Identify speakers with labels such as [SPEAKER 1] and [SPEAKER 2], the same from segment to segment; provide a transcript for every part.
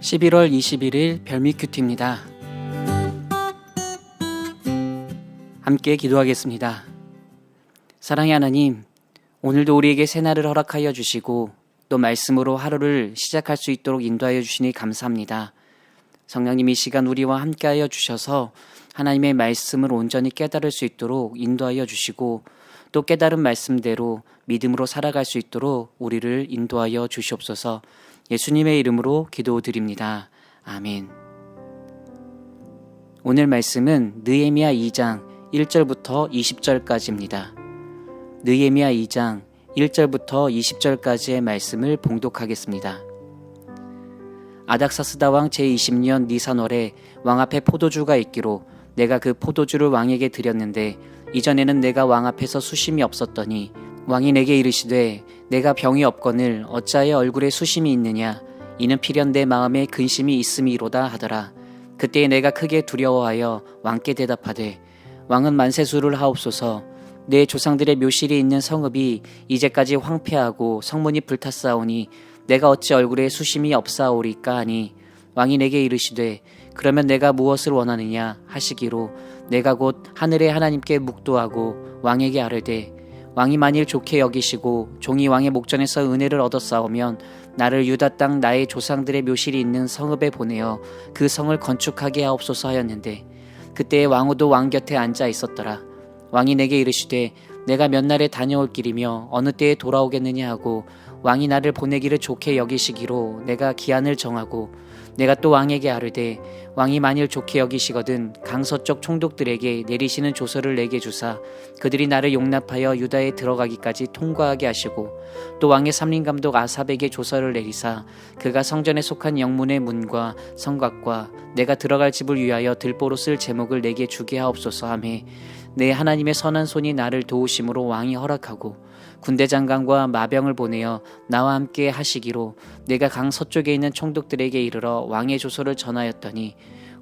[SPEAKER 1] 11월 21일 별미 큐티입니다. 함께 기도하겠습니다. 사랑의 하나님, 오늘도 우리에게 새날을 허락하여 주시고 또 말씀으로 하루를 시작할 수 있도록 인도하여 주시니 감사합니다. 성령님, 이 시간 우리와 함께하여 주셔서 하나님의 말씀을 온전히 깨달을 수 있도록 인도하여 주시고 또 깨달은 말씀대로 믿음으로 살아갈 수 있도록 우리를 인도하여 주시옵소서. 예수님의 이름으로 기도드립니다. 아멘. 오늘 말씀은 느헤미야 2장 1절부터 20절까지입니다. 느헤미야 2장 1절부터 20절까지의 말씀을 봉독하겠습니다. 아닥사스다 왕 제20년 니산월에 왕 앞에 포도주가 있기로 내가 그 포도주를 왕에게 드렸는데 이전에는 내가 왕 앞에서 수심이 없었더니 왕이 내게 이르시되 내가 병이 없거늘 어찌하여 얼굴에 수심이 있느냐 이는 필연 내 마음에 근심이 있음이로다 하더라. 그때에 내가 크게 두려워하여 왕께 대답하되 왕은 만세수를 하옵소서. 내 조상들의 묘실이 있는 성읍이 이제까지 황폐하고 성문이 불탔사오니 내가 어찌 얼굴에 수심이 없사오리까 하니 왕이 내게 이르시되 그러면 내가 무엇을 원하느냐 하시기로 내가 곧 하늘의 하나님께 묵도하고 왕에게 아뢰되 왕이 만일 좋게 여기시고 종이 왕의 목전에서 은혜를 얻었사오면 나를 유다 땅 나의 조상들의 묘실이 있는 성읍에 보내어 그 성을 건축하게 하옵소서 하였는데 그때에 왕후도 왕 곁에 앉아 있었더라. 왕이 내게 이르시되 내가 몇 날에 다녀올 길이며 어느 때에 돌아오겠느냐 하고 왕이 나를 보내기를 좋게 여기시기로 내가 기한을 정하고 내가 또 왕에게 아뢰되 왕이 만일 좋게 여기시거든 강서쪽 총독들에게 내리시는 조서를 내게 주사 그들이 나를 용납하여 유다에 들어가기까지 통과하게 하시고 또 왕의 삼림감독 아삽에게 조서를 내리사 그가 성전에 속한 영문의 문과 성곽과 내가 들어갈 집을 위하여 들보로 쓸 제목을 내게 주게 하옵소서 하매 내 하나님의 선한 손이 나를 도우심으로 왕이 허락하고 군대 장관과 마병을 보내어 나와 함께 하시기로 내가 강 서쪽에 있는 총독들에게 이르러 왕의 조서를 전하였더니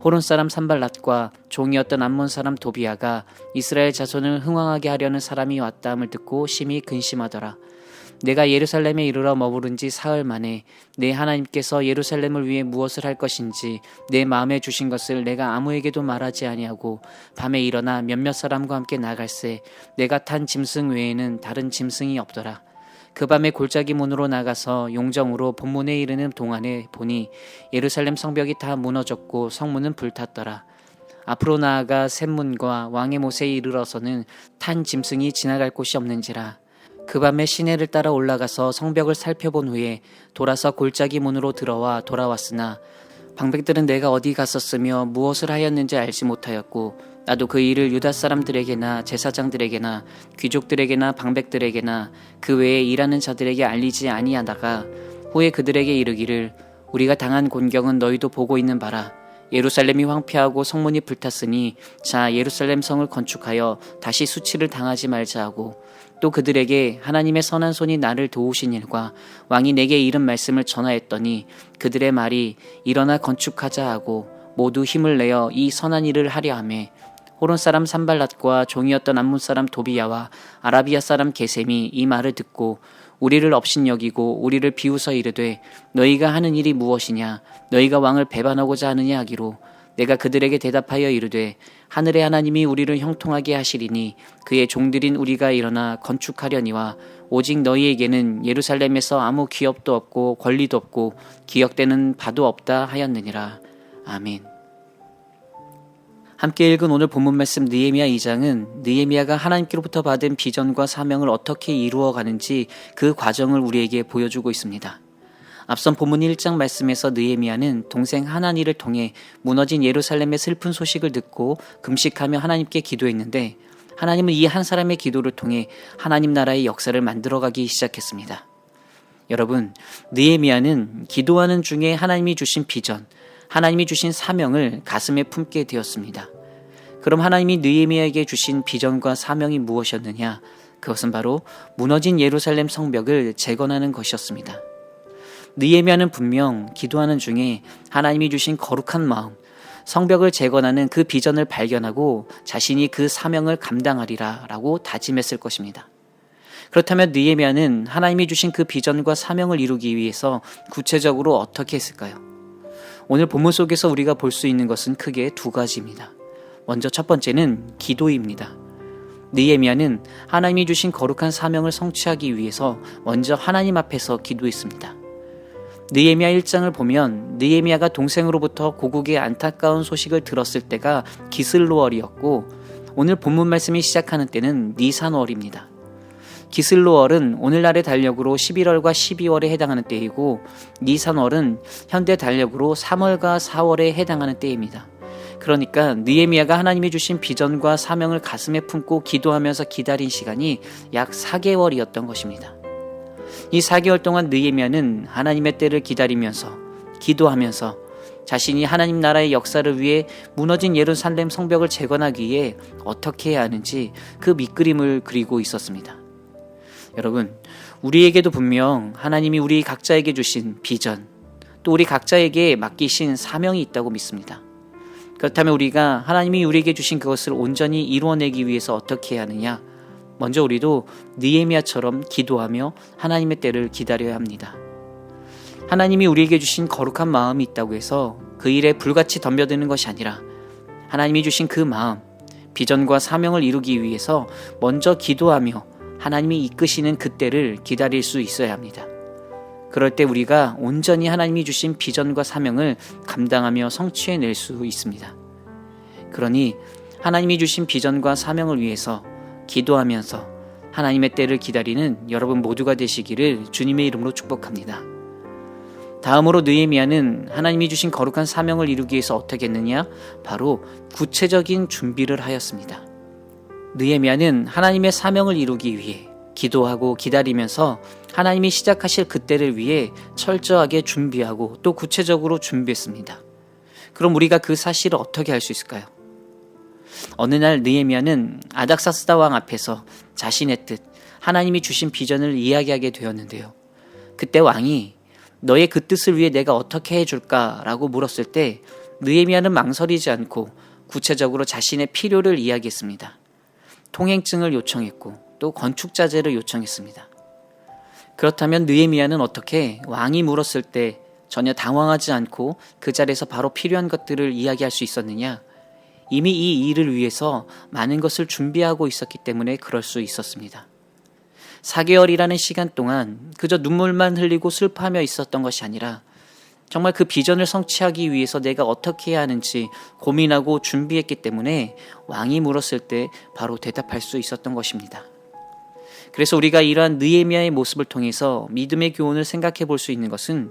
[SPEAKER 1] 호론 사람 산발랏과 종이었던 암몬 사람 도비아가 이스라엘 자손을 흥왕하게 하려는 사람이 왔다함을 듣고 심히 근심하더라. 내가 예루살렘에 이르러 머무른 지 사흘 만에 내 하나님께서 예루살렘을 위해 무엇을 할 것인지 내 마음에 주신 것을 내가 아무에게도 말하지 아니하고 밤에 일어나 몇몇 사람과 함께 나갈새 내가 탄 짐승 외에는 다른 짐승이 없더라. 그 밤에 골짜기 문으로 나가서 용정으로 본문에 이르는 동안에 보니 예루살렘 성벽이 다 무너졌고 성문은 불탔더라. 앞으로 나아가 샘문과 왕의 못에 이르러서는 탄 짐승이 지나갈 곳이 없는지라. 그 밤에 시내를 따라 올라가서 성벽을 살펴본 후에 돌아서 골짜기 문으로 들어와 돌아왔으나 방백들은 내가 어디 갔었으며 무엇을 하였는지 알지 못하였고 나도 그 일을 유다 사람들에게나 제사장들에게나 귀족들에게나 방백들에게나 그 외에 일하는 자들에게 알리지 아니하다가 후에 그들에게 이르기를 우리가 당한 곤경은 너희도 보고 있는 바라. 예루살렘이 황폐하고 성문이 불탔으니 자 예루살렘 성을 건축하여 다시 수치를 당하지 말자 하고 또 그들에게 하나님의 선한 손이 나를 도우신 일과 왕이 내게 이른 말씀을 전하였더니 그들의 말이 일어나 건축하자 하고 모두 힘을 내어 이 선한 일을 하려 하매 호론 사람 산발랏과 종이었던 암몬 사람 도비야와 아라비아 사람 게셈이 이 말을 듣고 우리를 업신여기고 우리를 비웃어 이르되 너희가 하는 일이 무엇이냐 너희가 왕을 배반하고자 하느냐 하기로 내가 그들에게 대답하여 이르되 하늘의 하나님이 우리를 형통하게 하시리니 그의 종들인 우리가 일어나 건축하려니와 오직 너희에게는 예루살렘에서 아무 기업도 없고 권리도 없고 기억되는 바도 없다 하였느니라. 아멘. 함께 읽은 오늘 본문 말씀 느헤미야 2장은 느헤미야가 하나님께로부터 받은 비전과 사명을 어떻게 이루어가는지 그 과정을 우리에게 보여주고 있습니다. 앞선 본문 1장 말씀에서 느헤미야는 동생 하나니를 통해 무너진 예루살렘의 슬픈 소식을 듣고 금식하며 하나님께 기도했는데 하나님은 이 한 사람의 기도를 통해 하나님 나라의 역사를 만들어가기 시작했습니다. 여러분, 느헤미야는 기도하는 중에 하나님이 주신 비전, 하나님이 주신 사명을 가슴에 품게 되었습니다. 그럼 하나님이 느헤미야에게 주신 비전과 사명이 무엇이었느냐? 그것은 바로 무너진 예루살렘 성벽을 재건하는 것이었습니다. 느헤미야는 분명 기도하는 중에 하나님이 주신 거룩한 마음, 성벽을 재건하는 그 비전을 발견하고 자신이 그 사명을 감당하리라 라고 다짐했을 것입니다. 그렇다면 느헤미야는 하나님이 주신 그 비전과 사명을 이루기 위해서 구체적으로 어떻게 했을까요? 오늘 본문 속에서 우리가 볼 수 있는 것은 크게 두 가지입니다. 먼저 첫 번째는 기도입니다. 느헤미야는 하나님이 주신 거룩한 사명을 성취하기 위해서 먼저 하나님 앞에서 기도했습니다. 느헤미야 1장을 보면 느헤미야가 동생으로부터 고국의 안타까운 소식을 들었을 때가 기슬로월이었고, 오늘 본문 말씀이 시작하는 때는 니산월입니다. 기슬로월은 오늘날의 달력으로 11월과 12월에 해당하는 때이고, 니산월은 현대 달력으로 3월과 4월에 해당하는 때입니다. 그러니까 느헤미야가 하나님이 주신 비전과 사명을 가슴에 품고 기도하면서 기다린 시간이 약 4개월이었던 것입니다. 이 4개월 동안 느헤미야는 하나님의 때를 기다리면서 기도하면서 자신이 하나님 나라의 역사를 위해 무너진 예루살렘 성벽을 재건하기 위해 어떻게 해야 하는지 그 밑그림을 그리고 있었습니다. 여러분, 우리에게도 분명 하나님이 우리 각자에게 주신 비전, 또 우리 각자에게 맡기신 사명이 있다고 믿습니다. 그렇다면 우리가 하나님이 우리에게 주신 그것을 온전히 이루어내기 위해서 어떻게 해야 하느냐? 먼저 우리도 느헤미야처럼 기도하며 하나님의 때를 기다려야 합니다. 하나님이 우리에게 주신 거룩한 마음이 있다고 해서 그 일에 불같이 덤벼드는 것이 아니라 하나님이 주신 그 마음, 비전과 사명을 이루기 위해서 먼저 기도하며 하나님이 이끄시는 그 때를 기다릴 수 있어야 합니다. 그럴 때 우리가 온전히 하나님이 주신 비전과 사명을 감당하며 성취해낼 수 있습니다. 그러니 하나님이 주신 비전과 사명을 위해서 기도하면서 하나님의 때를 기다리는 여러분 모두가 되시기를 주님의 이름으로 축복합니다. 다음으로 느헤미야는 하나님이 주신 거룩한 사명을 이루기 위해서 어떻게 했느냐? 바로 구체적인 준비를 하였습니다. 느헤미야는 하나님의 사명을 이루기 위해 기도하고 기다리면서 하나님이 시작하실 그 때를 위해 철저하게 준비하고 또 구체적으로 준비했습니다. 그럼 우리가 그 사실을 어떻게 알 수 있을까요? 어느 날 느헤미야는 아닥사스다 왕 앞에서 자신의 뜻, 하나님이 주신 비전을 이야기하게 되었는데요. 그때 왕이 너의 그 뜻을 위해 내가 어떻게 해줄까? 라고 물었을 때 느헤미야는 망설이지 않고 구체적으로 자신의 필요를 이야기했습니다. 통행증을 요청했고 또 건축자재를 요청했습니다. 그렇다면 느헤미야는 어떻게 왕이 물었을 때 전혀 당황하지 않고 그 자리에서 바로 필요한 것들을 이야기할 수 있었느냐? 이미 이 일을 위해서 많은 것을 준비하고 있었기 때문에 그럴 수 있었습니다. 4개월이라는 시간 동안 그저 눈물만 흘리고 슬퍼하며 있었던 것이 아니라 정말 그 비전을 성취하기 위해서 내가 어떻게 해야 하는지 고민하고 준비했기 때문에 왕이 물었을 때 바로 대답할 수 있었던 것입니다. 그래서 우리가 이러한 느헤미야의 모습을 통해서 믿음의 교훈을 생각해 볼 수 있는 것은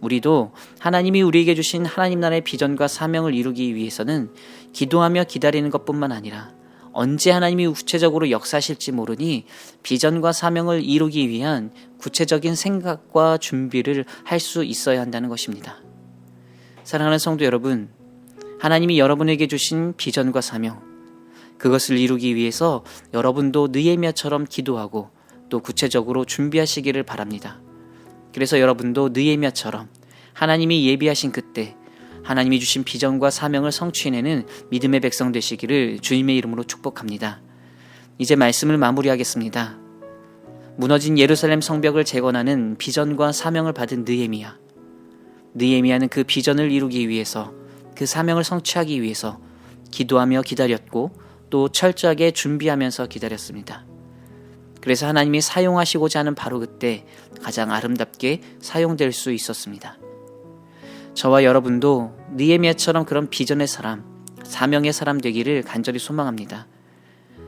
[SPEAKER 1] 우리도 하나님이 우리에게 주신 하나님 나라의 비전과 사명을 이루기 위해서는 기도하며 기다리는 것뿐만 아니라 언제 하나님이 구체적으로 역사하실지 모르니 비전과 사명을 이루기 위한 구체적인 생각과 준비를 할 수 있어야 한다는 것입니다. 사랑하는 성도 여러분, 하나님이 여러분에게 주신 비전과 사명, 그것을 이루기 위해서 여러분도 느헤미야처럼 기도하고 또 구체적으로 준비하시기를 바랍니다. 그래서 여러분도 느헤미야처럼 하나님이 예비하신 그때 하나님이 주신 비전과 사명을 성취해내는 믿음의 백성 되시기를 주님의 이름으로 축복합니다. 이제 말씀을 마무리하겠습니다. 무너진 예루살렘 성벽을 재건하는 비전과 사명을 받은 느헤미야. 느헤미야는 그 비전을 이루기 위해서 그 사명을 성취하기 위해서 기도하며 기다렸고 또 철저하게 준비하면서 기다렸습니다. 그래서 하나님이 사용하시고자 하는 바로 그때 가장 아름답게 사용될 수 있었습니다. 저와 여러분도 느헤미야처럼 그런 비전의 사람, 사명의 사람 되기를 간절히 소망합니다.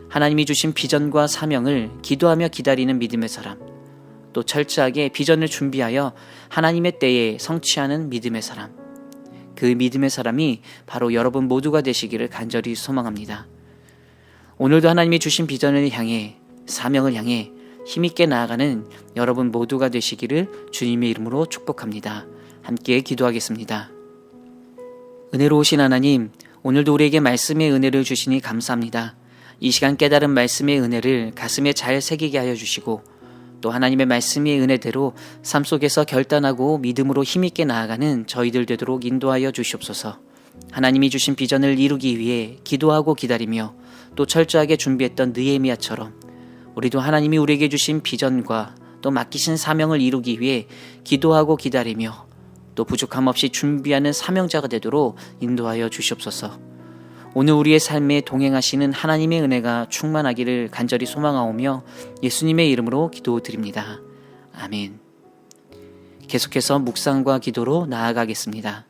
[SPEAKER 1] 하나님이 주신 비전과 사명을 기도하며 기다리는 믿음의 사람, 또 철저하게 비전을 준비하여 하나님의 때에 성취하는 믿음의 사람, 그 믿음의 사람이 바로 여러분 모두가 되시기를 간절히 소망합니다. 오늘도 하나님이 주신 비전을 향해, 사명을 향해 힘있게 나아가는 여러분 모두가 되시기를 주님의 이름으로 축복합니다. 함께 기도하겠습니다. 은혜로우신 하나님, 오늘도 우리에게 말씀의 은혜를 주시니 감사합니다. 이 시간 깨달은 말씀의 은혜를 가슴에 잘 새기게 하여 주시고 또 하나님의 말씀의 은혜대로 삶 속에서 결단하고 믿음으로 힘있게 나아가는 저희들 되도록 인도하여 주시옵소서. 하나님이 주신 비전을 이루기 위해 기도하고 기다리며 또 철저하게 준비했던 느헤미야처럼 우리도 하나님이 우리에게 주신 비전과 또 맡기신 사명을 이루기 위해 기도하고 기다리며 또 부족함 없이 준비하는 사명자가 되도록 인도하여 주시옵소서. 오늘 우리의 삶에 동행하시는 하나님의 은혜가 충만하기를 간절히 소망하오며 예수님의 이름으로 기도드립니다. 아멘. 계속해서 묵상과 기도로 나아가겠습니다.